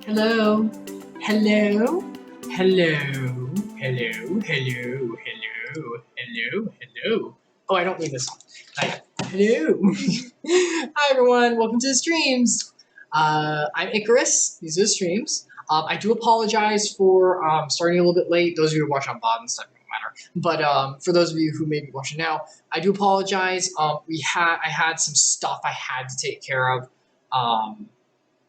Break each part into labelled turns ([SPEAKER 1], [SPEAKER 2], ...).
[SPEAKER 1] Hello. Hello. Hello. Hello. Hello. Hello. Hello. Hello. Oh, I don't need this one. Hello. Hi, everyone. Welcome to the streams. I'm Icarus. These are the streams. I do apologize for starting a little bit late. Those of you who watch on VOD and stuff, don't matter. But for those of you who may be watching now, I do apologize. I had some stuff I had to take care of.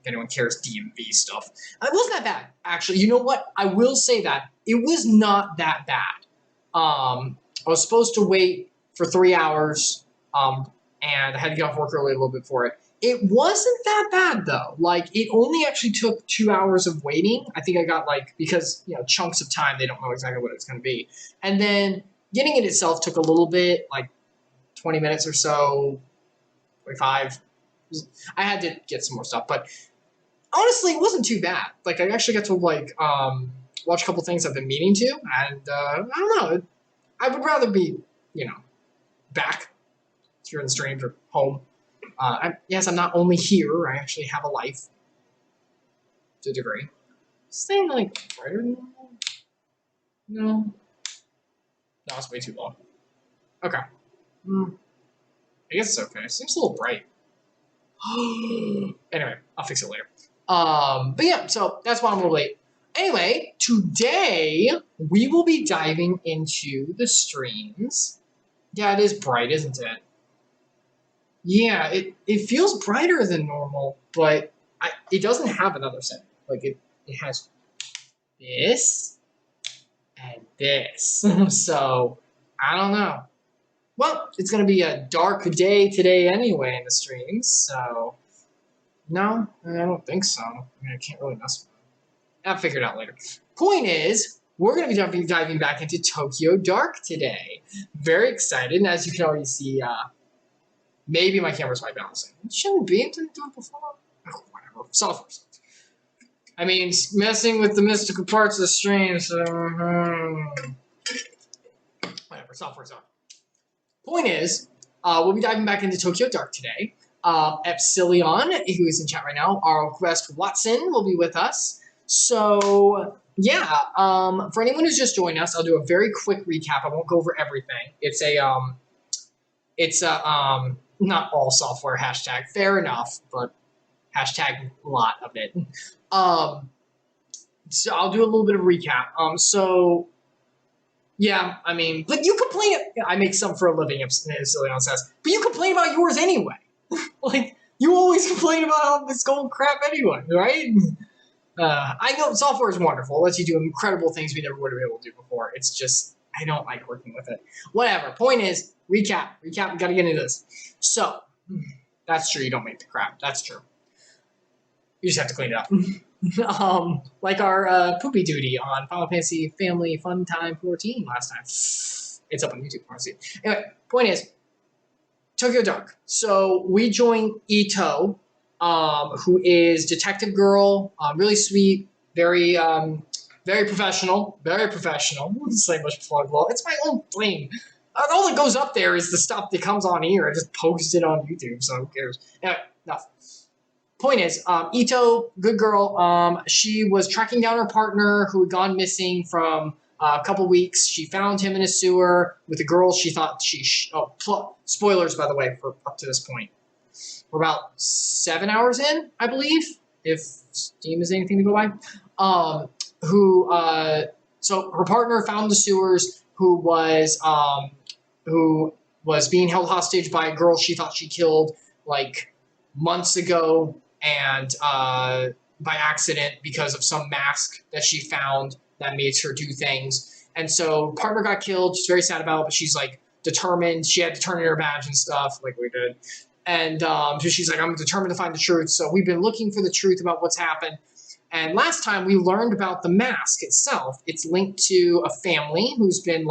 [SPEAKER 1] If anyone cares, DMV stuff. It wasn't that bad, actually. You know what? I will say that it was not that bad. I was supposed to wait for 3 hours, and I had to get off work early a little bit for it. It wasn't that bad though. Like, it only actually took 2 hours of waiting. I think I got because chunks of time, they don't know exactly what it's going to be, and then getting it itself took a little bit, like 20 minutes or so, 25. I had to get some more stuff, but honestly, it wasn't too bad. Like, I actually got to watch a couple things I've been meaning to, and I don't know. I would rather be, back here in the streams or home. Yes, I'm not only here. I actually have a life to a degree. Staying brighter than normal? No, it's way too long. Okay. I guess it's okay. It seems a little bright. Anyway, I'll fix it later. But yeah, so that's why I'm a little late. Anyway, today we will be diving into the streams. Yeah, it is bright, isn't it? Yeah, it feels brighter than normal, but it doesn't have another setting. Like, it has this and this. So, I don't know. Well, it's going to be a dark day today anyway in the streams, so no, I don't think so. I mean, I can't really mess with it. I'll figure it out later. Point is, we're going to be diving back into Tokyo Dark today. Very excited, and as you can already see, maybe my camera's my balancing. It shouldn't be. Didn't do it before. Oh, whatever. Software. I mean, messing with the mystical parts of the stream, so whatever. Software's on. Point is, we'll be diving back into Tokyo Dark today. Epsilion, who is in chat right now, our guest Watson will be with us. So yeah, for anyone who's just joined us, I'll do a very quick recap. I won't go over everything. It's not all software hashtag, fair enough, but hashtag a lot of it. So I'll do a little bit of recap. So yeah, I mean, but you complain. I make some for a living, Epsilion says, but you complain about yours anyway. Like, you always complain about all this gold crap anyway, right? I know software is wonderful. It lets you do incredible things we never would have been able to do before. It's just, I don't like working with it. Whatever. Point is, recap. We got to get into this. So, that's true. You don't make the crap. That's true. You just have to clean it up. Like our poopy duty on Final Fantasy Family Fun Time 14 last time. It's up on YouTube. I want to see it. Anyway, point is, Tokyo Dark. So we join Ito, who is detective girl, really sweet, very professional, very professional. I wouldn't say much plug. Well, it's my own thing. All that goes up there is the stuff that comes on here. I just post it on YouTube, so who cares? Anyway, enough. Point is, Ito, good girl. She was tracking down her partner who had gone missing from a couple weeks. She found him in a sewer with a girl she thought spoilers, by the way, for up to this point. We're about 7 hours in, I believe, if Steam is anything to go by. So her partner found the sewers, who was being held hostage by a girl she thought she killed months ago, and by accident because of some mask that she found that made her do things. And so partner got killed. She's very sad about it, but she's determined. She had to turn in her badge and stuff like we did. And so she's like, I'm determined to find the truth. So we've been looking for the truth about what's happened. And last time we learned about the mask itself. It's linked to a family who's been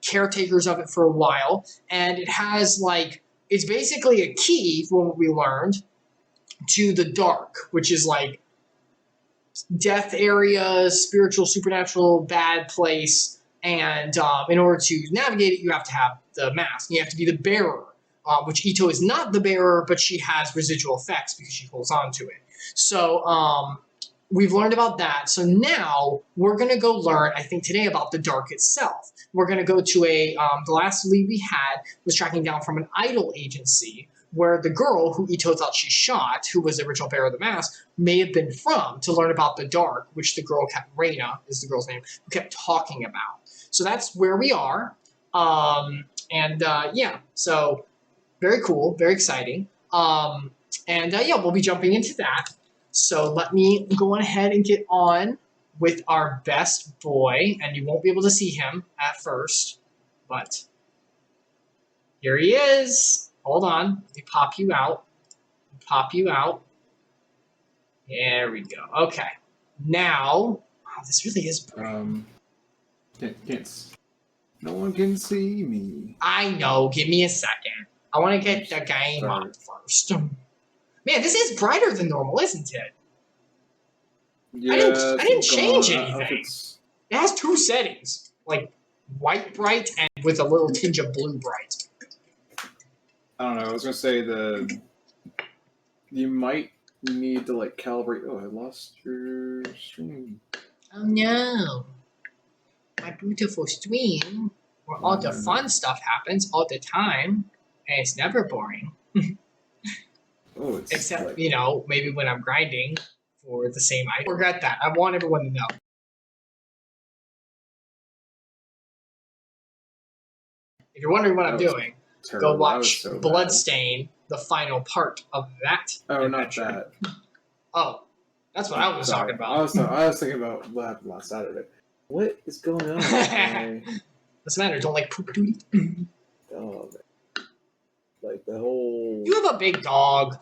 [SPEAKER 1] caretakers of it for a while. And it has it's basically a key, from what we learned, to the dark, which is death area, spiritual, supernatural, bad place. And in order to navigate it, you have to have the mask. You have to be the bearer, which Ito is not the bearer, but she has residual effects because she holds on to it. So we've learned about that. So now we're going to go learn, I think today, about the dark itself. We're going to go to the last lead we had was tracking down from an idol agency where the girl who Ito thought she shot, who was the original bearer of the mask, may have been from, to learn about the dark, which the girl kept, Reina is the girl's name, who kept talking about. So that's where we are. Yeah, so very cool, very exciting. Yeah, we'll be jumping into that. So let me go on ahead and get on with our best boy, and you won't be able to see him at first, but here he is. Hold on, let me pop you out. Pop you out. There we go. Okay. Now, wow, this really is bright.
[SPEAKER 2] No one can see me.
[SPEAKER 1] I know. Give me a second. I want to get the game up first. Man, this is brighter than normal, isn't it?
[SPEAKER 2] Yeah,
[SPEAKER 1] I didn't change anything. It has two settings, like white bright and with a little tinge of blue bright.
[SPEAKER 2] I don't know. I was gonna say you might need to like calibrate. Oh, I lost your stream.
[SPEAKER 1] Oh no, my beautiful stream where all the fun stuff happens all the time, and it's never boring.
[SPEAKER 2] Oh, it's
[SPEAKER 1] except
[SPEAKER 2] like...
[SPEAKER 1] you know, maybe when I'm grinding for the same item. Forget that. I want everyone to know. If you're wondering what I'm doing,
[SPEAKER 2] terrible.
[SPEAKER 1] go watch Bloodstain, the final part of that.
[SPEAKER 2] Oh,
[SPEAKER 1] adventure.
[SPEAKER 2] not that.
[SPEAKER 1] Oh, that's what I was talking about.
[SPEAKER 2] I was thinking about what happened last Saturday. What is going on?
[SPEAKER 1] What's the matter? Don't like poop duty?
[SPEAKER 2] Oh, like the whole...
[SPEAKER 1] You have a big dog.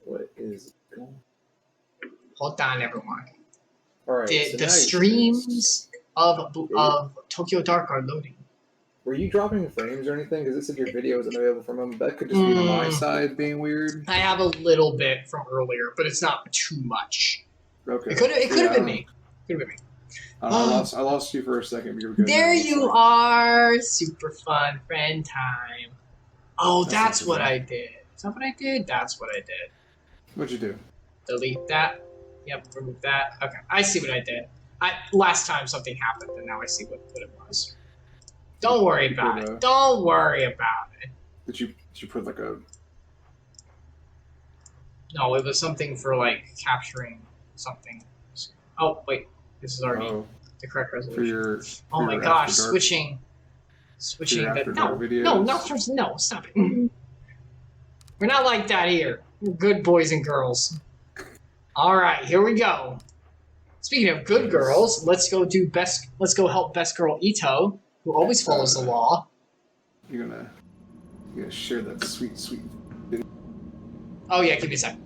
[SPEAKER 2] What is going on?
[SPEAKER 1] Hold on, everyone.
[SPEAKER 2] All right,
[SPEAKER 1] the streams of Tokyo Dark are loading.
[SPEAKER 2] Were you dropping frames or anything? Because it said your video isn't available from them. That could just be my side being weird.
[SPEAKER 1] I have a little bit from earlier, but it's not too much.
[SPEAKER 2] Okay.
[SPEAKER 1] It could have been me. Could have been me.
[SPEAKER 2] I lost you for a second.
[SPEAKER 1] There you are. Super fun friend time. Oh, that's what I did. Is that what I did? That's what I did.
[SPEAKER 2] What'd you do?
[SPEAKER 1] Delete that. Yep, remove that. Okay, I see what I did. Last time something happened, and now I see what it was. Don't worry about it. Don't worry about it.
[SPEAKER 2] Did you put like a...
[SPEAKER 1] No, it was something for like capturing something. Oh wait, this is already the correct resolution. Oh my gosh, switching the no, stop it. We're not like that here. We're good boys and girls. All right, here we go. Speaking of good girls, let's go help best girl Ito, who always follows the law.
[SPEAKER 2] You're gonna share that sweet video.
[SPEAKER 1] Oh yeah, give me a sec.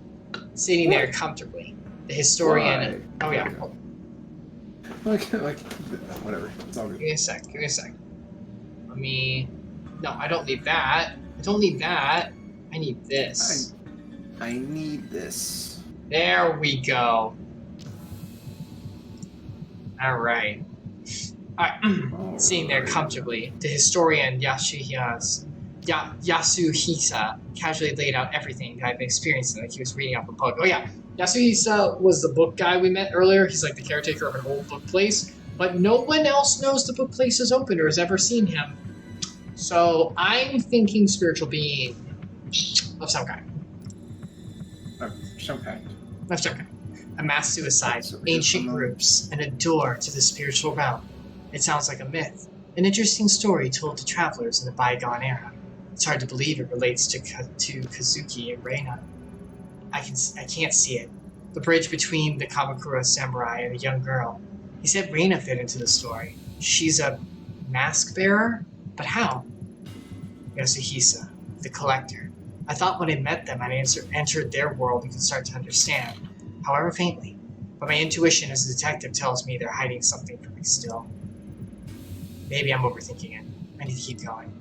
[SPEAKER 1] Sitting there comfortably, the historian.
[SPEAKER 2] Why?
[SPEAKER 1] Oh yeah.
[SPEAKER 2] Like whatever. It's all good.
[SPEAKER 1] Give me a sec. Let me. No, I don't need that. I don't need that. I need this.
[SPEAKER 2] I need this.
[SPEAKER 1] There we go. All right. Sitting there comfortably, the historian Yasuhisa casually laid out everything that I've been experiencing like he was reading off a book. Oh yeah, Yasuhisa was the book guy we met earlier. He's like the caretaker of an old book place, but no one else knows the book place is open or has ever seen him. So I'm thinking spiritual being of some kind.
[SPEAKER 2] Of some kind.
[SPEAKER 1] A mass suicide, ancient groups, and a door to the spiritual realm. It sounds like a myth. An interesting story told to travelers in the bygone era. It's hard to believe it relates to Kazuki and Reina. I can't see it. The bridge between the Kamakura samurai and a young girl. He said Reina fit into the story. She's a mask bearer? But how? Yasuhisa, the collector. I thought when I met them I'd entered their world and could start to understand, however faintly. But my intuition as a detective tells me they're hiding something from me still. Maybe I'm overthinking it. I need to keep going.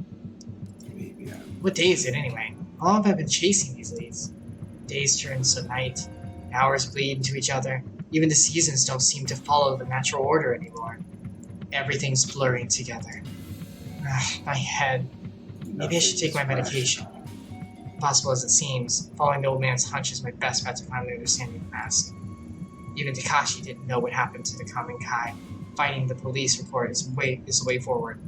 [SPEAKER 2] Maybe.
[SPEAKER 1] What day is it anyway? How long have I been chasing these leads? Days turn to night. Hours bleed into each other. Even the seasons don't seem to follow the natural order anymore. Everything's blurring together. My head. Maybe I should take my medication. Impossible as it seems, following the old man's hunch is my best bet to finally understanding the mask. Even Takashi didn't know what happened to the common Kai. Fighting the police report is the way forward.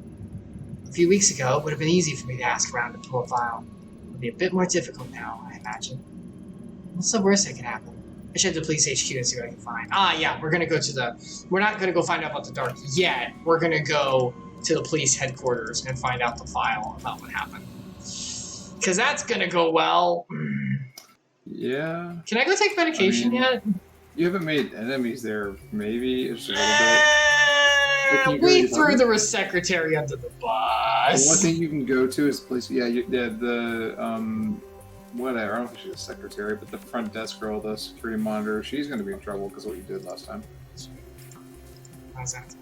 [SPEAKER 1] A few weeks ago, it would have been easy for me to ask around and pull a file. It'll be a bit more difficult now, I imagine. What's the worst that could happen? I should head to police HQ and see what I can find. Yeah, we're gonna go to the... We're not gonna go find out about the dark yet. We're gonna go to the police headquarters and find out the file about what happened. Because that's gonna go well.
[SPEAKER 2] Yeah.
[SPEAKER 1] Can I go take medication yet?
[SPEAKER 2] You haven't made enemies there, maybe? It's a little bit.
[SPEAKER 1] We threw the secretary under the bus.
[SPEAKER 2] One thing you can go to is place. Yeah, whatever. I don't think she's a secretary, but the front desk girl, the security monitor, she's going to be in trouble because of what you did last time.
[SPEAKER 1] How's that?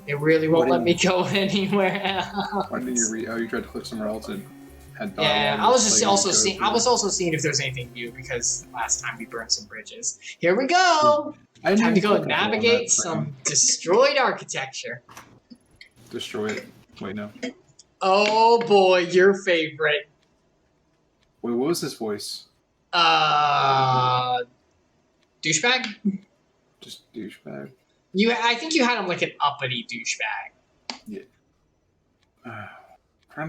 [SPEAKER 1] It really won't let me go anywhere else.
[SPEAKER 2] Why didn't you read? Oh, you tried to click somewhere else and had.
[SPEAKER 1] Yeah, I was just also seeing. I was also seeing if there's anything new because last time we burned some bridges. Here we go. Time to go navigate some destroyed architecture.
[SPEAKER 2] Destroy it. Wait, no.
[SPEAKER 1] Oh boy, your favorite.
[SPEAKER 2] Wait, what was his voice?
[SPEAKER 1] Douchebag?
[SPEAKER 2] Just douchebag.
[SPEAKER 1] I think you had him like an uppity douchebag.
[SPEAKER 2] Yeah.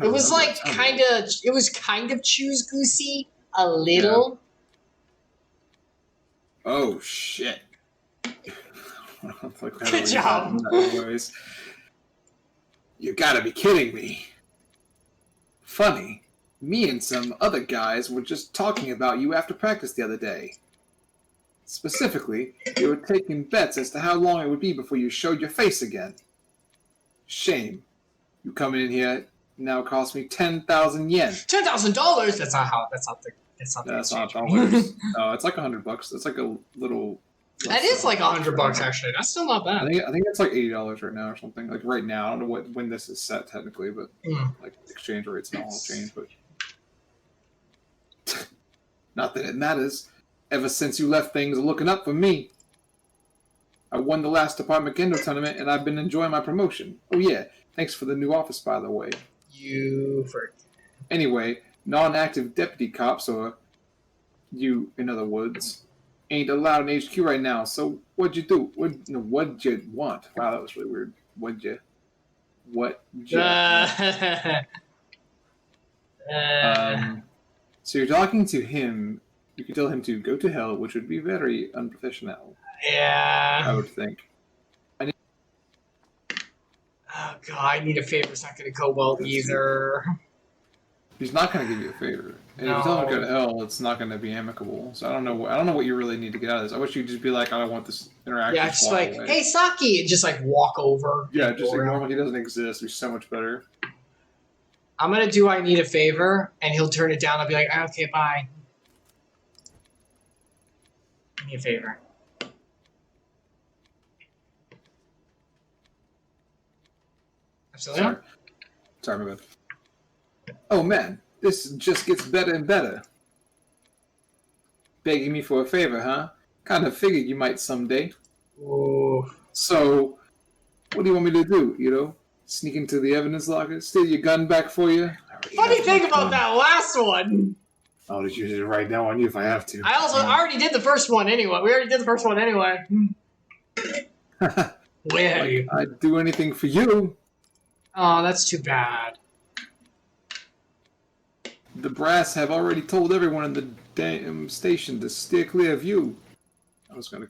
[SPEAKER 1] It was like it was kind of choose goosey, a little.
[SPEAKER 2] Yeah. Oh shit.
[SPEAKER 1] Good job.
[SPEAKER 2] You gotta be kidding me. Funny, me and some other guys were just talking about you after practice the other day. Specifically, you were taking bets as to how long it would be before you showed your face again. Shame. You coming in here now cost me 10,000 yen.
[SPEAKER 1] $10,000? That's not dollars.
[SPEAKER 2] No, it's like $100. That's like a little.
[SPEAKER 1] That is like $100 actually. That's still not bad.
[SPEAKER 2] I think it's like $80 right now or something. Like right now, I don't know when this is set technically, but like exchange rates and all change. But not that it matters. Ever since you left, things are looking up for me. I won the last department kendo tournament, and I've been enjoying my promotion. Oh yeah, thanks for the new office, by the way. Anyway, non-active deputy cops, or you, in other words, ain't allowed in HQ right now. So what'd you do? What'd you want? Wow, that was really weird. What'd you? So you're talking to him. You could tell him to go to hell, which would be very unprofessional.
[SPEAKER 1] Yeah.
[SPEAKER 2] I would think.
[SPEAKER 1] Oh god, I need a favor. It's not going to go well either.
[SPEAKER 2] He's not going to give you a favor. And if you tell him to go to hell, it's not going to be amicable. So I don't know what you really need to get out of this. I wish you'd just be like, I don't want this interaction.
[SPEAKER 1] Yeah, just like, hey, Saki, and just like walk over.
[SPEAKER 2] Yeah, just ignore him. He doesn't exist. He's so much better.
[SPEAKER 1] I'm going to do I need a favor, and he'll turn it down. I'll be like, okay, bye. Give me a favor. Epsilion?
[SPEAKER 2] Sorry, my bad. Oh man, this just gets better and better. Begging me for a favor, huh? Kind of figured you might someday.
[SPEAKER 1] Ooh.
[SPEAKER 2] So, what do you want me to do, you know? Sneak into the evidence locker? Steal your gun back for you?
[SPEAKER 1] Funny thing about that last one.
[SPEAKER 2] I'll just use it right now on you if I have to.
[SPEAKER 1] I already did the first one anyway. We already did the first one anyway. Way.
[SPEAKER 2] I'd do anything for you.
[SPEAKER 1] Oh, that's too bad.
[SPEAKER 2] The brass have already told everyone in the damn station to steer clear of you. I was going to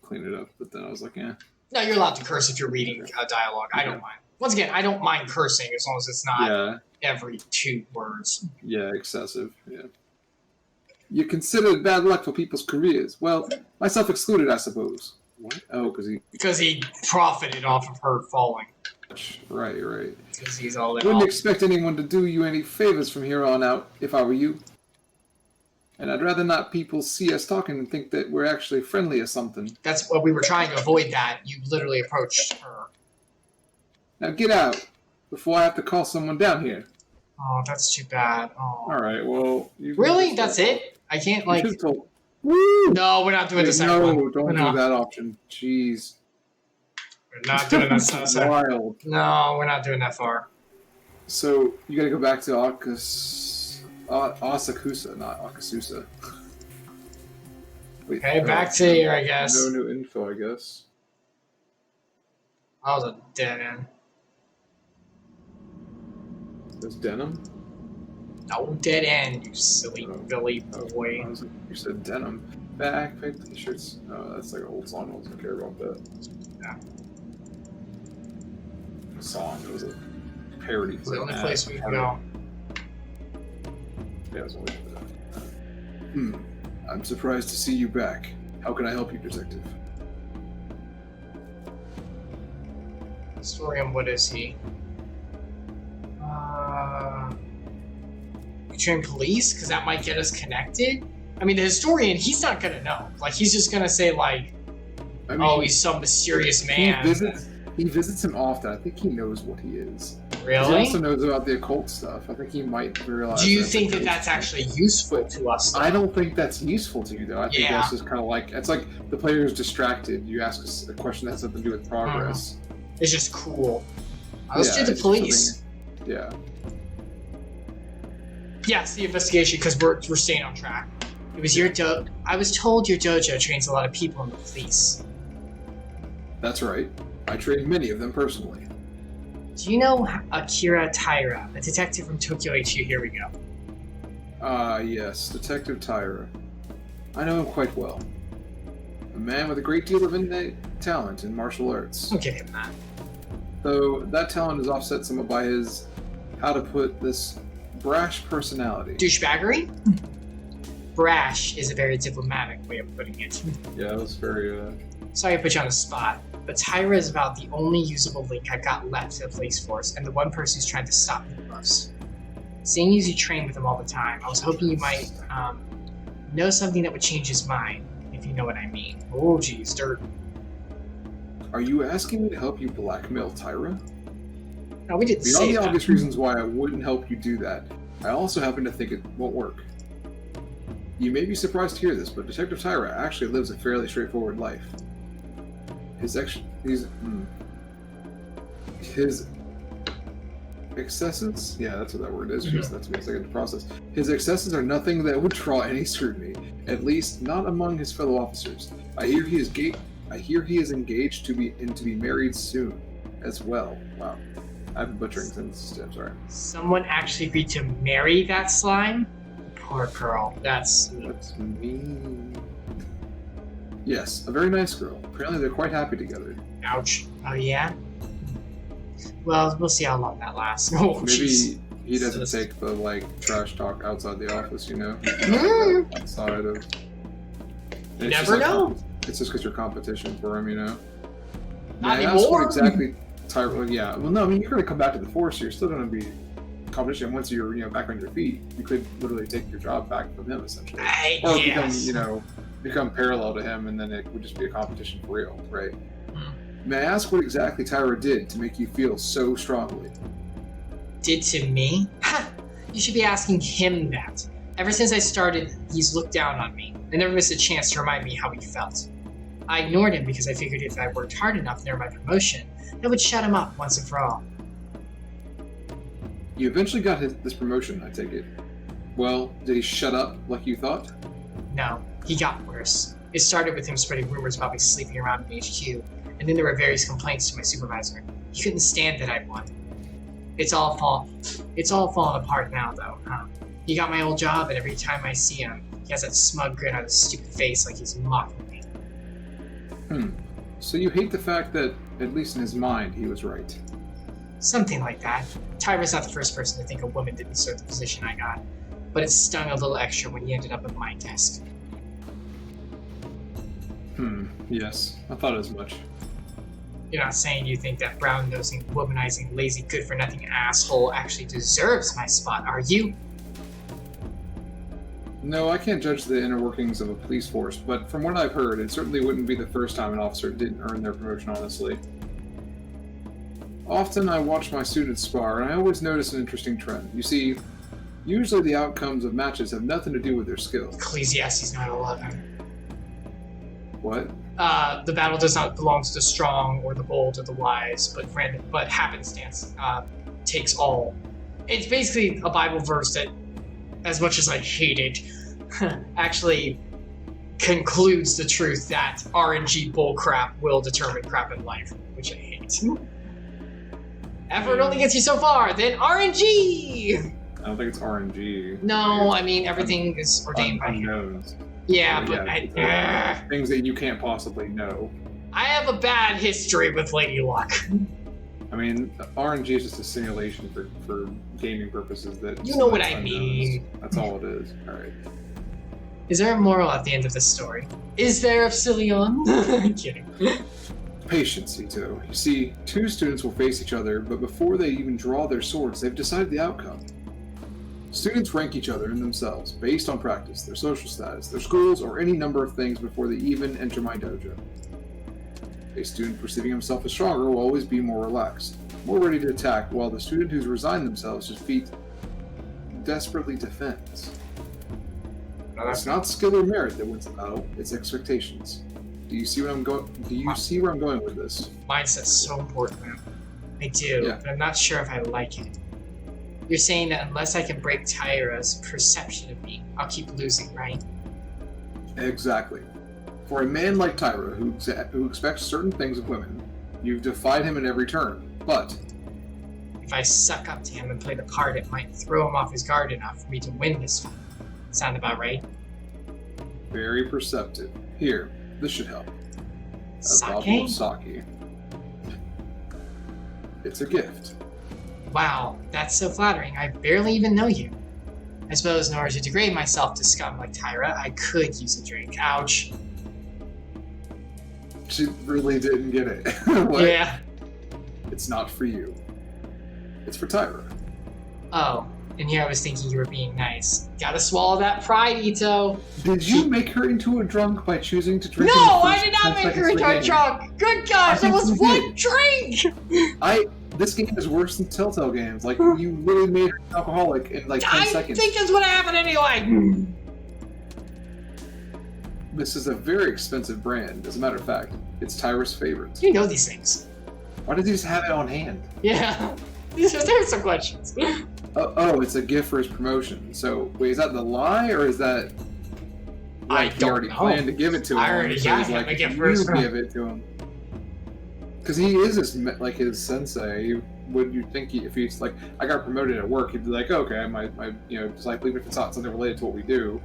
[SPEAKER 2] clean it up, but then I was like, yeah.
[SPEAKER 1] No, you're allowed to curse if you're reading dialogue. I don't mind. Once again, I don't mind cursing as long as it's not every 2 words.
[SPEAKER 2] Yeah, excessive. Yeah. You consider it bad luck for people's careers. Well, myself excluded, I suppose. What? Oh, because he
[SPEAKER 1] profited off of her falling.
[SPEAKER 2] Right.
[SPEAKER 1] Because he's all in.
[SPEAKER 2] Wouldn't expect anyone to do you any favors from here on out, if I were you. And I'd rather not people see us talking and think that we're actually friendly or something.
[SPEAKER 1] That's what we were trying to avoid. That you literally approached her.
[SPEAKER 2] Now get out before I have to call someone down here.
[SPEAKER 1] Oh, that's too bad. Oh.
[SPEAKER 2] All right. Well,
[SPEAKER 1] really? That's it? I can't like.
[SPEAKER 2] Woo!
[SPEAKER 1] No, we're not doing the second one.
[SPEAKER 2] No, don't do that option. Jeez.
[SPEAKER 1] We're not doing that second.
[SPEAKER 2] Wild.
[SPEAKER 1] No, we're not doing that far.
[SPEAKER 2] So you gotta go back to Asakusa, not Akasusa. Wait,
[SPEAKER 1] Okay, back to here, I guess.
[SPEAKER 2] No new info, I guess.
[SPEAKER 1] That was a dead end.
[SPEAKER 2] There's denim?
[SPEAKER 1] No dead end, you silly Billy boy.
[SPEAKER 2] You said denim. Backpack, t-shirts. Oh, that's like an old song. I don't care about that.
[SPEAKER 1] Yeah.
[SPEAKER 2] A song. It was a parody.
[SPEAKER 1] It's the only place we can go.
[SPEAKER 2] Yeah, it was only for that. I'm surprised to see you back. How can I help you, detective?
[SPEAKER 1] Historian, what is he? You train police? Because that might get us connected? I mean, the historian, he's not gonna know. Like, he's just gonna say, like, oh, he's some mysterious man.
[SPEAKER 2] He visits him often. I think he knows what he is.
[SPEAKER 1] Really?
[SPEAKER 2] He also knows about the occult stuff. I think he might realize.
[SPEAKER 1] Do you think that that's actually useful to us, though?
[SPEAKER 2] I don't think that's useful to you, though. I think that's just kind of like, it's like the player is distracted. You ask a question that has something to do with progress.
[SPEAKER 1] It's just cool. Let's do the police.
[SPEAKER 2] Yeah.
[SPEAKER 1] Yes, the investigation, because we're staying on track. It was your I was told your dojo trains a lot of people in the police.
[SPEAKER 2] That's right. I trained many of them personally.
[SPEAKER 1] Do you know Akira Tyra, a detective from Tokyo HQ? Here we go.
[SPEAKER 2] Yes, Detective Tyra. I know him quite well. A man with a great deal of innate talent in martial arts.
[SPEAKER 1] Don't give him that.
[SPEAKER 2] Though that talent is offset somewhat by his, how to put this, brash personality.
[SPEAKER 1] Douchebaggery? Brash is a very diplomatic way of putting it.
[SPEAKER 2] Yeah, that was very,
[SPEAKER 1] Sorry to put you on the spot, but Tyra is about the only usable link I've got left to the police force, and the one person who's trying to stop me the most. Seeing as you train with him all the time, I was hoping you might know something that would change his mind, if you know what I mean. Oh, geez, dirt.
[SPEAKER 2] Are you asking me to help you blackmail Tyra?
[SPEAKER 1] No, we didn't say
[SPEAKER 2] Beyond the
[SPEAKER 1] that.
[SPEAKER 2] obvious reasons why I wouldn't help you do that, I also happen to think it won't work. You may be surprised to hear this, but Detective Tyra actually lives a fairly straightforward life. His excesses? Yeah, that's what that word is. Just that took me a second to process. His excesses are nothing that would draw any scrutiny, at least not among his fellow officers. I hear he is engaged to be married soon, as well. Wow, I'm butchering sentences. I'm sorry.
[SPEAKER 1] Someone actually agreed to marry that slime? Poor girl. That's
[SPEAKER 2] mean. Yes, a very nice girl. Apparently they're quite happy together.
[SPEAKER 1] ouch. Oh yeah. Well, we'll see how long that lasts. Oh,
[SPEAKER 2] Maybe he doesn't take the trash talk outside the office, you know? Outside of.
[SPEAKER 1] You never know.
[SPEAKER 2] It's just because you're competition for him, you know?
[SPEAKER 1] Not
[SPEAKER 2] May I ask
[SPEAKER 1] anymore.
[SPEAKER 2] what exactly Tyra? Yeah. Well, no. I mean, you're going to come back to the force. So you're still going to be competition once you're back on your feet. You could literally take your job back from him, essentially, or become parallel to him, and then it would just be a competition for real, right? May I ask what exactly Tyra did to make you feel so strongly?
[SPEAKER 1] Did to me? Ha! You should be asking him that. Ever since I started, he's looked down on me. I never missed a chance to remind me how he felt. I ignored him because I figured if I worked hard enough near my promotion, that would shut him up once and for all.
[SPEAKER 2] You eventually got this promotion, I take it. Well, did he shut up like you thought?
[SPEAKER 1] No, he got worse. It started with him spreading rumors about me sleeping around in HQ, and then there were various complaints to my supervisor. He couldn't stand that I'd won. It's all falling apart now, though. He got my old job, and every time I see him, he has that smug grin on his stupid face like he's mocking me.
[SPEAKER 2] So you hate the fact that, at least in his mind, he was right.
[SPEAKER 1] Something like that. Tyra's not the first person to think a woman didn't deserve the position I got, but it stung a little extra when he ended up at my desk.
[SPEAKER 2] Yes. I thought as much.
[SPEAKER 1] You're not saying you think that brown-nosing, womanizing, lazy, good-for-nothing asshole actually deserves my spot, are you?
[SPEAKER 2] No, I can't judge the inner workings of a police force, but from what I've heard, it certainly wouldn't be the first time an officer didn't earn their promotion, honestly. Often I watch my students spar, and I always notice an interesting trend. You see, usually the outcomes of matches have nothing to do with their skill.
[SPEAKER 1] Ecclesiastes 9:11.
[SPEAKER 2] What?
[SPEAKER 1] The battle does not belong to the strong or the bold or the wise, but happenstance takes all. It's basically a Bible verse that, as much as I hate it, actually concludes the truth that RNG bullcrap will determine crap in life, which I hate. Effort only gets you so far, then RNG!
[SPEAKER 2] I don't think it's RNG.
[SPEAKER 1] No, I mean, everything is ordained by him.
[SPEAKER 2] Unknowns.
[SPEAKER 1] Yeah, but
[SPEAKER 2] things that you can't possibly know.
[SPEAKER 1] I have a bad history with Lady Luck.
[SPEAKER 2] I mean, RNG is just a simulation for gaming purposes. That
[SPEAKER 1] You know what I mean.
[SPEAKER 2] That's all it is. All right.
[SPEAKER 1] Is there a moral at the end of this story? Is there, Epsilion? I'm kidding.
[SPEAKER 2] Patience, Ito. You see, two students will face each other, but before they even draw their swords, they've decided the outcome. Students rank each other in themselves, based on practice, their social status, their schools, or any number of things before they even enter my dojo. A student perceiving himself as stronger will always be more relaxed, more ready to attack, while the student who's resigned themselves to defeat desperately defends. It's not skill or merit that wins the battle, it's expectations. Do you see where I'm going with this?
[SPEAKER 1] Mindset's so important, man. I do, but I'm not sure if I like it. You're saying that unless I can break Tyra's perception of me, I'll keep losing, right?
[SPEAKER 2] Exactly. For a man like Tyra, who expects certain things of women, you've defied him in every turn, but...
[SPEAKER 1] If I suck up to him and play the part, it might throw him off his guard enough for me to win this fight. Sound about right?
[SPEAKER 2] Very perceptive. Here, this should help. A bottle of sake. It's a gift.
[SPEAKER 1] Wow, that's so flattering. I barely even know you. I suppose in order to degrade myself to scum like Tyra, I could use a drink. Ouch.
[SPEAKER 2] She really didn't get it.
[SPEAKER 1] Yeah.
[SPEAKER 2] It's not for you. It's for Tyra.
[SPEAKER 1] Oh, and here I was thinking you were being nice. Gotta swallow that pride, Ito.
[SPEAKER 2] Did you make her into a drunk by choosing to drink?
[SPEAKER 1] No, I did not make her into a drunk. Good gosh, that was one drink.
[SPEAKER 2] This game is worse than Telltale games. Like, you literally made her an alcoholic in like 10 seconds.
[SPEAKER 1] I think that's what happened anyway.
[SPEAKER 2] This is a very expensive brand. As a matter of fact, it's Tyra's favorite.
[SPEAKER 1] You know these things.
[SPEAKER 2] Why does he just have it on hand?
[SPEAKER 1] Yeah. There's some questions.
[SPEAKER 2] Oh, it's a gift for his promotion. So, wait, is that the lie, or is that...
[SPEAKER 1] I
[SPEAKER 2] he already planned to give it to him?
[SPEAKER 1] I already got him a gift for his
[SPEAKER 2] give it to him. Because he is his sensei. Would you think if he's like, I got promoted at work, he'd be like, okay, my just like, even if it's not something related to what we do,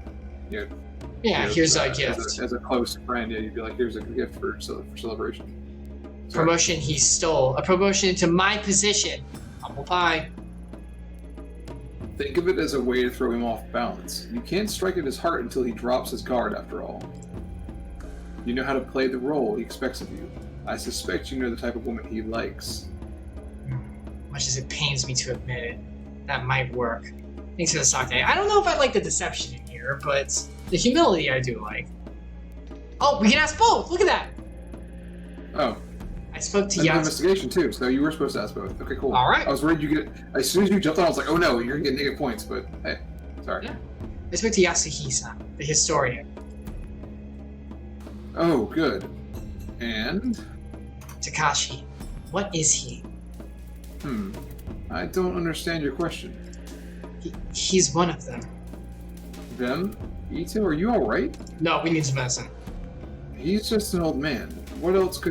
[SPEAKER 1] here's a gift.
[SPEAKER 2] As a close friend, you'd be like, here's a gift for celebration.
[SPEAKER 1] Promotion he stole. A promotion into my position. Humble pie.
[SPEAKER 2] Think of it as a way to throw him off balance. You can't strike at his heart until he drops his guard, after all. You know how to play the role he expects of you. I suspect you know the type of woman he likes.
[SPEAKER 1] Much as it pains me to admit it, that might work. Thanks for the sake. I don't know if I like the deception in here, but the humility I do like. Oh, we can ask both! Look at that!
[SPEAKER 2] Oh.
[SPEAKER 1] I spoke to
[SPEAKER 2] Yatsu.
[SPEAKER 1] investigation
[SPEAKER 2] too, so you were supposed to ask both. Okay, cool.
[SPEAKER 1] Alright.
[SPEAKER 2] I was worried you get... As soon as you jumped on, I was like, oh no, you're gonna get negative points, but hey, sorry.
[SPEAKER 1] Yeah. I spoke to Yasuhisa, the historian.
[SPEAKER 2] Oh, good. And?
[SPEAKER 1] Takashi. What is he?
[SPEAKER 2] I don't understand your question.
[SPEAKER 1] He's one of them.
[SPEAKER 2] Them? Ito, are you alright?
[SPEAKER 1] No, we need some medicine.
[SPEAKER 2] He's just an old man. What else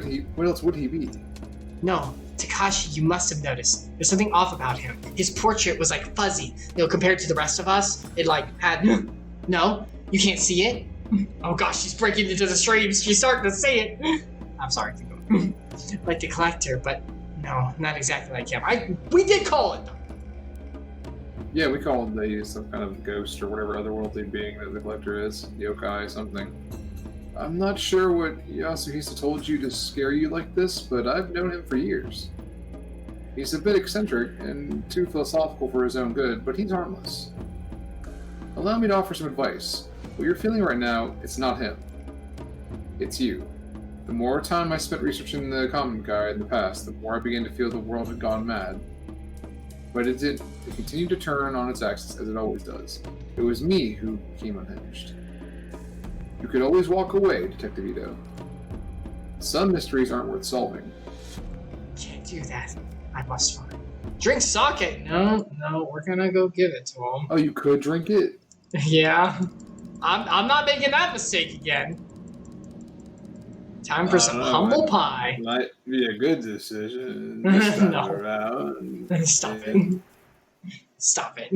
[SPEAKER 2] would he be?
[SPEAKER 1] No, Takashi, you must have noticed. There's something off about him. His portrait was like fuzzy. Compared to the rest of us, it like had... No, you can't see it? Oh gosh, she's breaking into the streams. She's starting to say it. I'm sorry, keep going. Like the collector, but no, not exactly like him. We did call it though.
[SPEAKER 2] Yeah, we call him some kind of ghost or whatever otherworldly being that the collector is. Yokai, something. I'm not sure what Yasuhisa told you to scare you like this, but I've known him for years. He's a bit eccentric and too philosophical for his own good, but he's harmless. Allow me to offer some advice. What you're feeling right now, it's not him. It's you. The more time I spent researching the Common Guide in the past, the more I began to feel the world had gone mad. But it didn't. It continued to turn on its axis as it always does. It was me who became unhinged. You could always walk away, Detective Ito. Some mysteries aren't worth solving.
[SPEAKER 1] Can't do that. I must find. Drink sake. No, we're gonna go give it to him.
[SPEAKER 2] Oh, you could drink it?
[SPEAKER 1] Yeah. I'm not making that mistake again. Time for some humble pie.
[SPEAKER 2] Might be a good decision this time
[SPEAKER 1] No.
[SPEAKER 2] around.
[SPEAKER 1] Stop it. Stop it.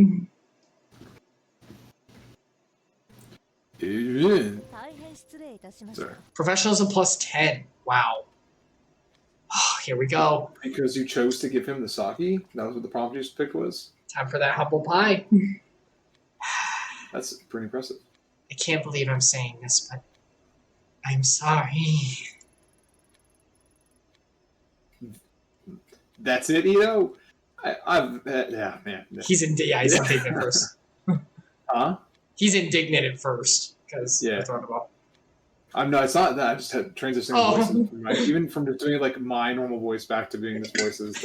[SPEAKER 2] Sir.
[SPEAKER 1] Professionalism plus 10. Wow. Oh, here we go.
[SPEAKER 2] Because you chose to give him the sake? That was what the prompt you just picked was?
[SPEAKER 1] Time for that humble pie.
[SPEAKER 2] That's pretty impressive.
[SPEAKER 1] I can't believe I'm saying this, but I'm sorry.
[SPEAKER 2] That's it, Ito? Yeah, man.
[SPEAKER 1] He's indignant first.
[SPEAKER 2] Huh?
[SPEAKER 1] He's indignant at first because
[SPEAKER 2] Yeah.
[SPEAKER 1] we're throwing the ball.
[SPEAKER 2] No, it's not that. I just had transitioning voices. Right? Even from just doing like my normal voice back to doing this voice is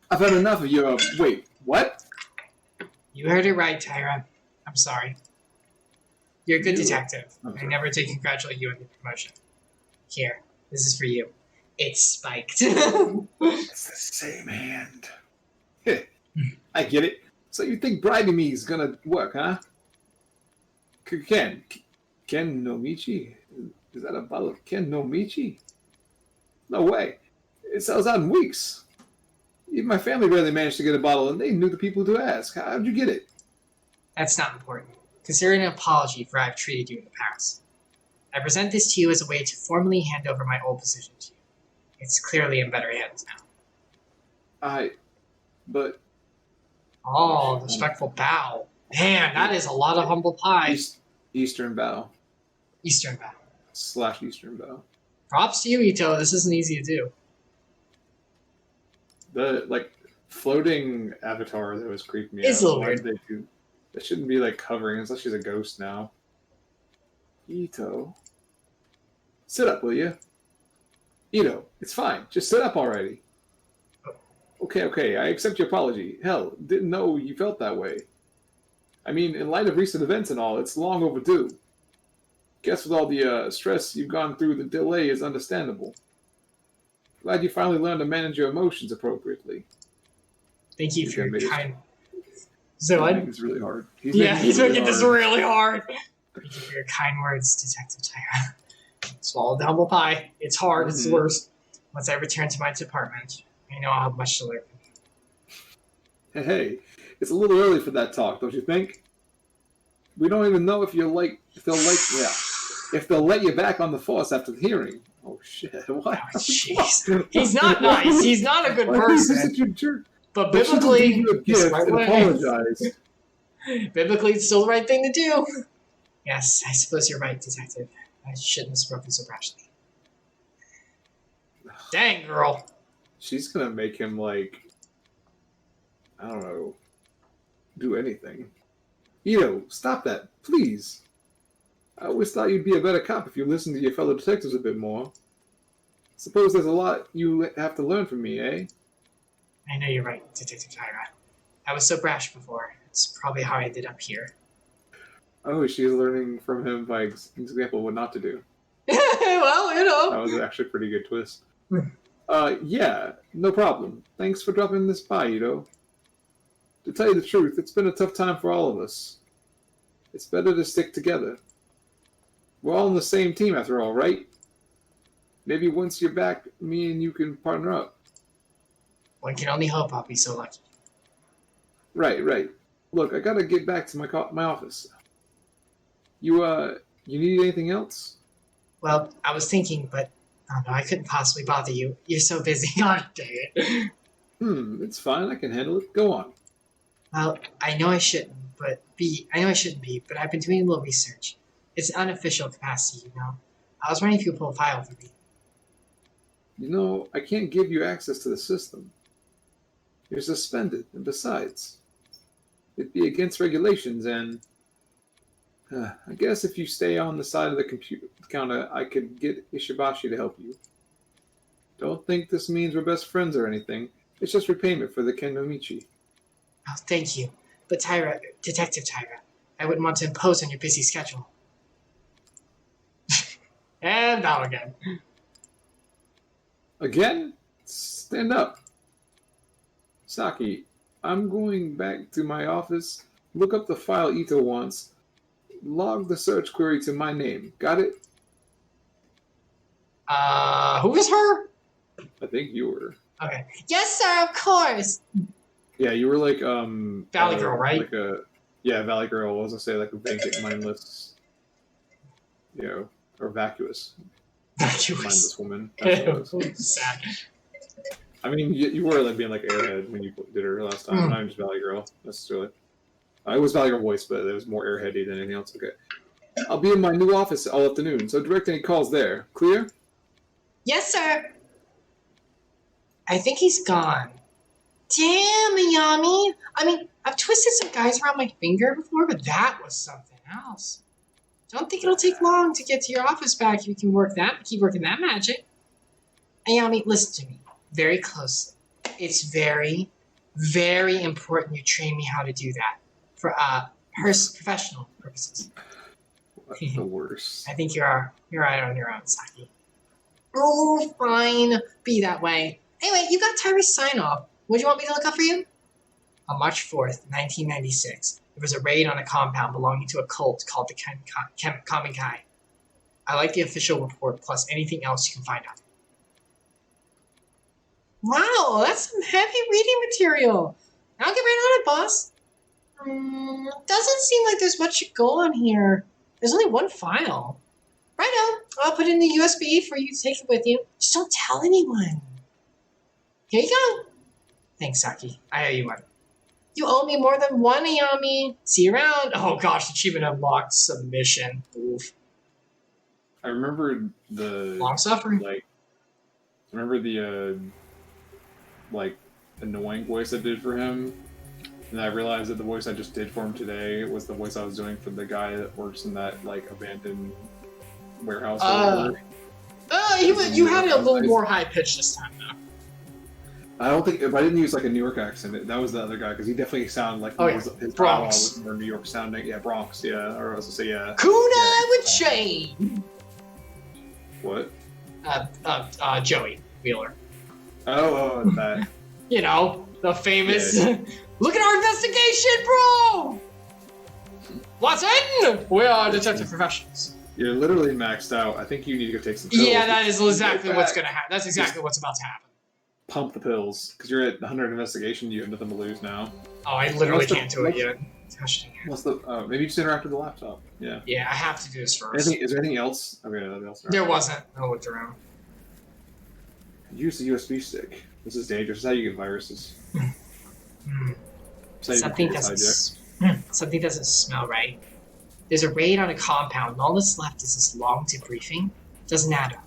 [SPEAKER 2] I've had enough of your. Wait, what?
[SPEAKER 1] You heard it right, Tyra. I'm sorry. You're a good detective. I never did congratulate you on the promotion. Here, this is for you. It's spiked.
[SPEAKER 2] It's the same hand. I get it. So you think bribing me is gonna work, huh? Ken no Michi? Is that a bottle of Ken no Michi? No way. It sells out in weeks. Even my family barely managed to get a bottle, and they knew the people to ask. How'd you get it?
[SPEAKER 1] That's not important. Consider it an apology for how I've treated you in the past. I present this to you as a way to formally hand over my old position to you. It's clearly in better hands now.
[SPEAKER 2] But...
[SPEAKER 1] Oh, respectful bow. Man, that is a lot of humble pie.
[SPEAKER 2] Eastern bow.
[SPEAKER 1] Eastern bow.
[SPEAKER 2] / Eastern bow.
[SPEAKER 1] Props to you, Ito. This isn't easy to do.
[SPEAKER 2] The, floating avatar that was creeping me out.
[SPEAKER 1] It's a little
[SPEAKER 2] Why
[SPEAKER 1] weird.
[SPEAKER 2] did they do... That shouldn't be, covering, unless she's a ghost now. Ito. Sit up, will you? Ito, it's fine. Just sit up already. Okay, I accept your apology. Hell, didn't know you felt that way. I mean, in light of recent events and all, it's long overdue. Guess with all the stress you've gone through, the delay is understandable. Glad you finally learned to manage your emotions appropriately.
[SPEAKER 1] Thank you for your kind... So what?
[SPEAKER 2] It's really hard.
[SPEAKER 1] He's making this really hard. Thank you for your kind words, Detective Tyra. Swallow the humble pie. It's hard. It's the worst. Once I return to my department, I know I'll have much to learn from you.
[SPEAKER 2] Hey, it's a little early for that talk, don't you think? We don't even know if they'll let you back on the force after the hearing. Oh shit! What?
[SPEAKER 1] Oh, jeez. He's not nice. He's not a good person.
[SPEAKER 2] Such a jerk.
[SPEAKER 1] But biblically,
[SPEAKER 2] apologize.
[SPEAKER 1] Biblically, it's still the right thing to do. Yes, I suppose you're right, Detective. I shouldn't have spoken so brashly. Dang, girl.
[SPEAKER 2] She's gonna make him I don't know, do anything. Stop that, please. I always thought you'd be a better cop if you listened to your fellow detectives a bit more. Suppose there's a lot you have to learn from me, eh?
[SPEAKER 1] I know you're right, Detective Tyra. I was so brash before. It's probably how I ended up here.
[SPEAKER 2] Oh, she's learning from him by example what not to do.
[SPEAKER 1] Well,
[SPEAKER 2] That was actually a pretty good twist. Yeah, no problem. Thanks for dropping this by, Ito. To tell you the truth, it's been a tough time for all of us. It's better to stick together. We're all on the same team after all, right? Maybe once you're back, me and you can partner up.
[SPEAKER 1] One can only hope I'll be so lucky.
[SPEAKER 2] Right. Look, I gotta get back to my office. You need anything else?
[SPEAKER 1] Well, I was thinking, but oh no, I couldn't possibly bother you. You're so busy. God dang it.
[SPEAKER 2] It's fine. I can handle it. Go on.
[SPEAKER 1] Well, I know I shouldn't, but I've been doing a little research. It's an unofficial capacity, I was wondering if you could pull a file for me.
[SPEAKER 2] I can't give you access to the system. You're suspended, and besides, it'd be against regulations, and I guess if you stay on the side of the counter, I could get Ishibashi to help you. Don't think this means we're best friends or anything. It's just repayment for the Kennomichi.
[SPEAKER 1] Oh, thank you. But Detective Tyra, I wouldn't want to impose on your busy schedule. And now again.
[SPEAKER 2] Again? Stand up. Saki, I'm going back to my office. Look up the file Ito wants. Log the search query to my name. Got it?
[SPEAKER 1] Who is her?
[SPEAKER 2] I think you were.
[SPEAKER 1] Okay. Yes, sir, of course.
[SPEAKER 2] Yeah, you were like,
[SPEAKER 1] Valley Girl, right?
[SPEAKER 2] Like Valley Girl. I was gonna say, like, a vacant, mindless, or vacuous. Mindless woman. That's what it was.
[SPEAKER 1] Sad.
[SPEAKER 2] I mean, you were like being like airhead when you did her last time. I'm just Valley Girl, necessarily. It was Valley Girl voice, but it was more airheady than anything else. Okay. I'll be in my new office all afternoon, so direct any calls there. Clear?
[SPEAKER 1] Yes, sir. I think he's gone. Damn, Ayami. I mean, I've twisted some guys around my finger before, but that was something else. Don't think it'll take long to get to your office back if you can keep working that magic. Ayami, listen to me very closely. It's very, very important you train me how to do that for professional purposes.
[SPEAKER 2] The worst.
[SPEAKER 1] I think you're right on your own, Saki. Oh, fine. Be that way. Anyway, you got Tyra's sign-off. What do you want me to look up for you? On March 4th, 1996, there was a raid on a compound belonging to a cult called the Kamikai. I like the official report plus anything else you can find out. Wow, that's some heavy reading material. I'll get right on it, boss. Doesn't seem like there's much to go on here. There's only one file. Righto, I'll put it in the USB for you to take it with you. Just don't tell anyone. Here you go. Thanks, Saki. I owe you money. You owe me more than one, Ayami. See you around. Oh gosh, achievement unlocked. Submission. Oof.
[SPEAKER 2] I remember the
[SPEAKER 1] long suffering.
[SPEAKER 2] Annoying voice I did for him, and I realized that the voice I just did for him today was the voice I was doing for the guy that works in that abandoned warehouse.
[SPEAKER 1] You had it a little more high pitched this time, though.
[SPEAKER 2] I don't think if I didn't use a New York accent, that was the other guy because he definitely sounded like his
[SPEAKER 1] Bronx
[SPEAKER 2] was more New York sounding. Yeah, Bronx. Yeah, or I was gonna say
[SPEAKER 1] Kunai with chain.
[SPEAKER 2] What?
[SPEAKER 1] Joey Wheeler.
[SPEAKER 2] Oh, that.
[SPEAKER 1] You know, the famous. Yeah. Look at our investigation, bro. Watson, we are detective professionals.
[SPEAKER 2] You're literally maxed out. I think you need to go take some pills.
[SPEAKER 1] Yeah, that is exactly what's gonna happen. That's exactly what's about to happen.
[SPEAKER 2] Pump the pills because you're at 100 investigation. You have nothing to lose now.
[SPEAKER 1] Oh, I literally can't do it yet.
[SPEAKER 2] Maybe just interact with the laptop. Yeah.
[SPEAKER 1] Yeah, I have to do this first.
[SPEAKER 2] Is there anything else? Okay, nothing else.
[SPEAKER 1] There wasn't. I looked around.
[SPEAKER 2] Use the USB stick. This is dangerous. This is how you get viruses.
[SPEAKER 1] Something doesn't smell right. There's a raid on a compound, and all that's left is this long debriefing. Doesn't add up.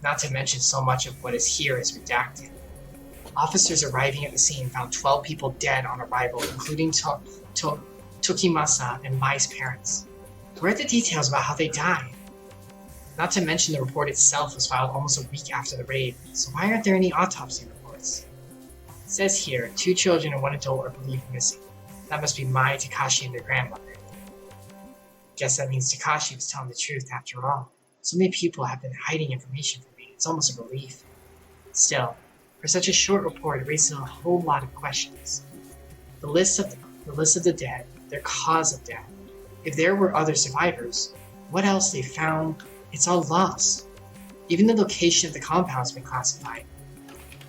[SPEAKER 1] Not to mention so much of what is here is redacted. Officers arriving at the scene found 12 people dead on arrival, including Tokimasa and Mai's parents. Where are the details about how they died? Not to mention the report itself was filed almost a week after the raid, so why aren't there any autopsy reports? It says here, 2 children and 1 adult are believed missing. That must be Mai, Takashi, and their grandmother. Guess that means Takashi was telling the truth after all. So many people have been hiding information from me. It's almost a relief. Still, for such a short report, it raises a whole lot of questions. The list of the dead, their cause of death. If there were other survivors, what else they found? It's all lost. Even the location of the compound has been classified.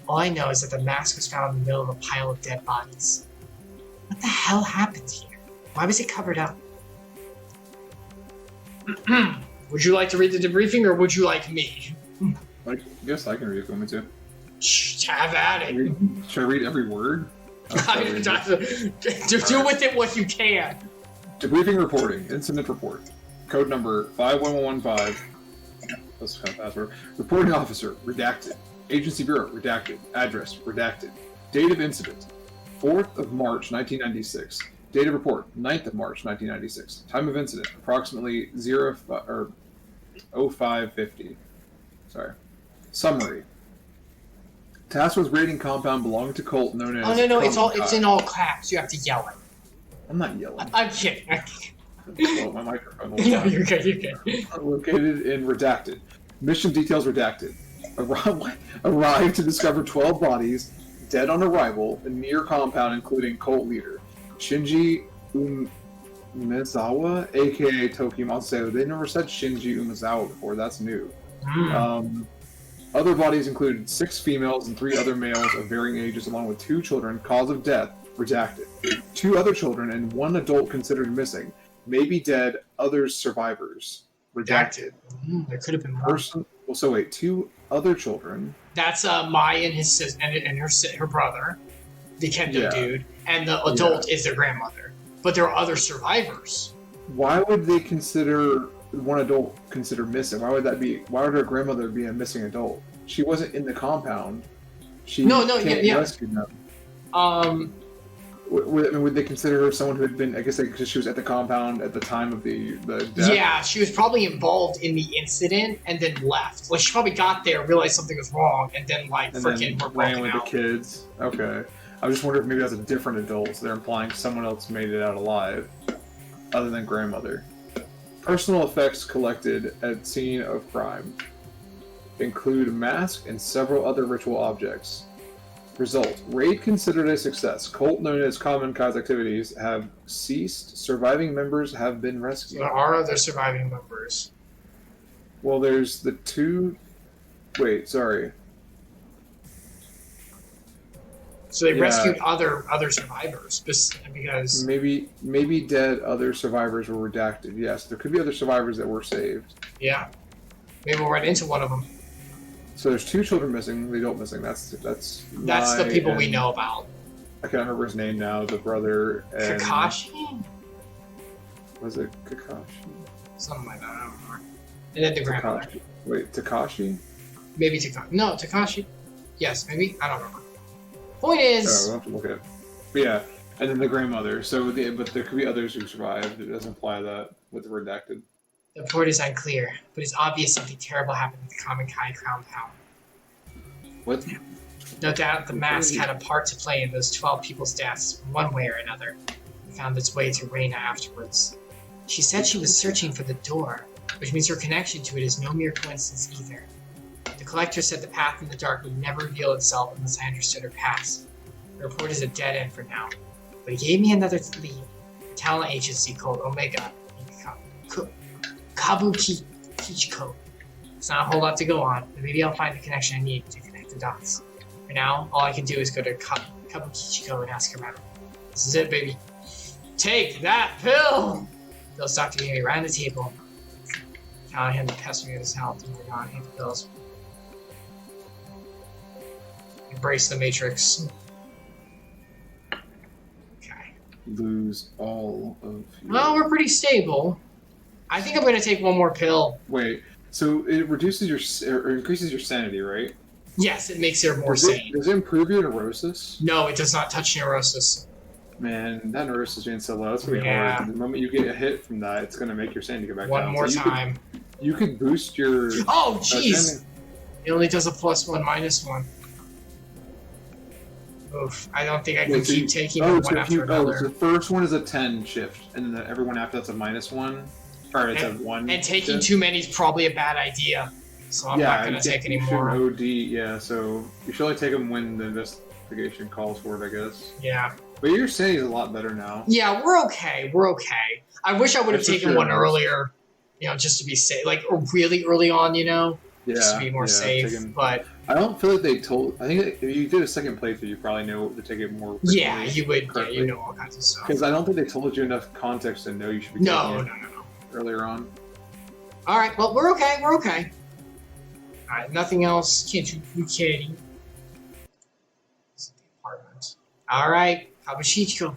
[SPEAKER 1] All I know is that the mask was found in the middle of a pile of dead bodies. What the hell happened here? Why was it covered up? Would you like to read the debriefing, or would you like me?
[SPEAKER 2] I guess I can read if you want me to.
[SPEAKER 1] Have at it.
[SPEAKER 2] Should I read every word?
[SPEAKER 1] Do with it what you can.
[SPEAKER 2] Debriefing reporting. Incident report. Code number 51115. That's kind of password. Reporting officer. Redacted. Agency bureau. Redacted. Address. Redacted. Date of incident. 4th of March, 1996. Date of report. 9th of March, 1996. Time of incident. Approximately 0550. Sorry. Summary. Task was raiding compound belonging to cult known as...
[SPEAKER 1] Oh, no, it's in all caps. You have to yell it.
[SPEAKER 2] I'm not yelling.
[SPEAKER 1] I'm kidding.
[SPEAKER 2] Blow my microphone.
[SPEAKER 1] No, you're good.
[SPEAKER 2] Located in redacted. Mission details redacted. arrived to discover 12 bodies dead on arrival near compound, including cult leader Shinji Umezawa, aka Toki Matseo. They never said Shinji Umezawa before. That's new. Other bodies included 6 females and 3 other males of varying ages, along with 2 children. Cause of death redacted. 2 other children and 1 adult considered missing. May be dead. Others survivors redacted.
[SPEAKER 1] There could have been more.
[SPEAKER 2] 2 other children.
[SPEAKER 1] That's Mai and his sister and her brother, the Kendo dude, and the adult is their grandmother. But there are other survivors.
[SPEAKER 2] Why would they consider one adult considered missing? Why would that be? Why would her grandmother be a missing adult? She wasn't in the compound. She rescued them. Would they consider her someone who had been? I guess because she was at the compound at the time of the death.
[SPEAKER 1] Yeah, she was probably involved in the incident and then left. Like she probably got there, realized something was wrong, and then freaking
[SPEAKER 2] ran with the kids. Okay, I just wonder if maybe that's a different adult. So they're implying someone else made it out alive, other than grandmother. Personal effects collected at scene of crime include a mask and several other ritual objects. Result: raid considered a success. Cult known as Common Kai's activities have ceased. Surviving members have been rescued.
[SPEAKER 1] There are other surviving members.
[SPEAKER 2] Well, there's the 2... Wait, sorry.
[SPEAKER 1] So they rescued other survivors because
[SPEAKER 2] maybe dead other survivors were redacted. Yes, there could be other survivors that were saved.
[SPEAKER 1] Yeah, maybe we'll run into one of them.
[SPEAKER 2] So there's 2 children missing, the adult missing. That's
[SPEAKER 1] the people we know about.
[SPEAKER 2] I can't remember his name now. The brother and
[SPEAKER 1] Kakashi.
[SPEAKER 2] Was it Kakashi?
[SPEAKER 1] Something like that. I don't remember. And then the grandmother.
[SPEAKER 2] Wait, Takashi?
[SPEAKER 1] Maybe Takashi. No, Takashi. Yes, maybe. I don't remember. Point is...
[SPEAKER 2] we'll have to look at it. But yeah, and then the grandmother. But there could be others who survived. It doesn't imply that with the redacted.
[SPEAKER 1] The report is unclear, but it's obvious something terrible happened at the Common Kai compound.
[SPEAKER 2] What?
[SPEAKER 1] No doubt the mask had a part to play in those 12 people's deaths, one way or another. It found its way to Reina afterwards. She said she was searching for the door, which means her connection to it is no mere coincidence either. The collector said the path in the dark would never reveal itself unless I understood her past. The report is a dead end for now, but it gave me another lead. A talent agency called Omega Kabuki Kichiko. It's not a whole lot to go on, but maybe I'll find the connection I need to connect the dots. For now, all I can do is go to Kabuki Kichiko and ask her about it. This is it, baby. Take that pill! Bill stopped me around the table. Counted him to pester me with his health and we're not the pills. Embrace the Matrix. Okay.
[SPEAKER 2] Lose all of your...
[SPEAKER 1] Well, we're pretty stable. I think I'm going to take one more pill.
[SPEAKER 2] Wait, so it reduces or increases your sanity, right?
[SPEAKER 1] Yes, it makes her more sane.
[SPEAKER 2] Does it improve your neurosis?
[SPEAKER 1] No, it does not touch neurosis.
[SPEAKER 2] Man, that neurosis being so low, it's going to be hard. The moment you get a hit from that, it's going to make your sanity go back down.
[SPEAKER 1] One more time.
[SPEAKER 2] You could boost your...
[SPEAKER 1] Oh, jeez! It only does a +1, -1. Oof, I don't think I can keep taking one after another.
[SPEAKER 2] So the first one is a 10 shift, and then everyone after that's a -1. Or it's a 1.
[SPEAKER 1] And taking too many is probably a bad idea. So I'm not going to take any more.
[SPEAKER 2] OD, yeah, so you should only take them when the investigation calls for it, I guess.
[SPEAKER 1] Yeah.
[SPEAKER 2] But your sanity is a lot better now.
[SPEAKER 1] Yeah, we're okay. We're okay. I wish I would have taken one earlier, just to be safe. Like, really early on, just to be more safe. But
[SPEAKER 2] I don't feel like they told... I think if you did a second playthrough, you probably know to take it more...
[SPEAKER 1] Yeah, you would. Yeah, you know all kinds of stuff.
[SPEAKER 2] Because I don't think they told you enough context to know you should be taking it earlier on.
[SPEAKER 1] All right, well, we're okay. We're okay. All right, nothing else. Can't you kidding? This is the apartment. All right, Kabushiko.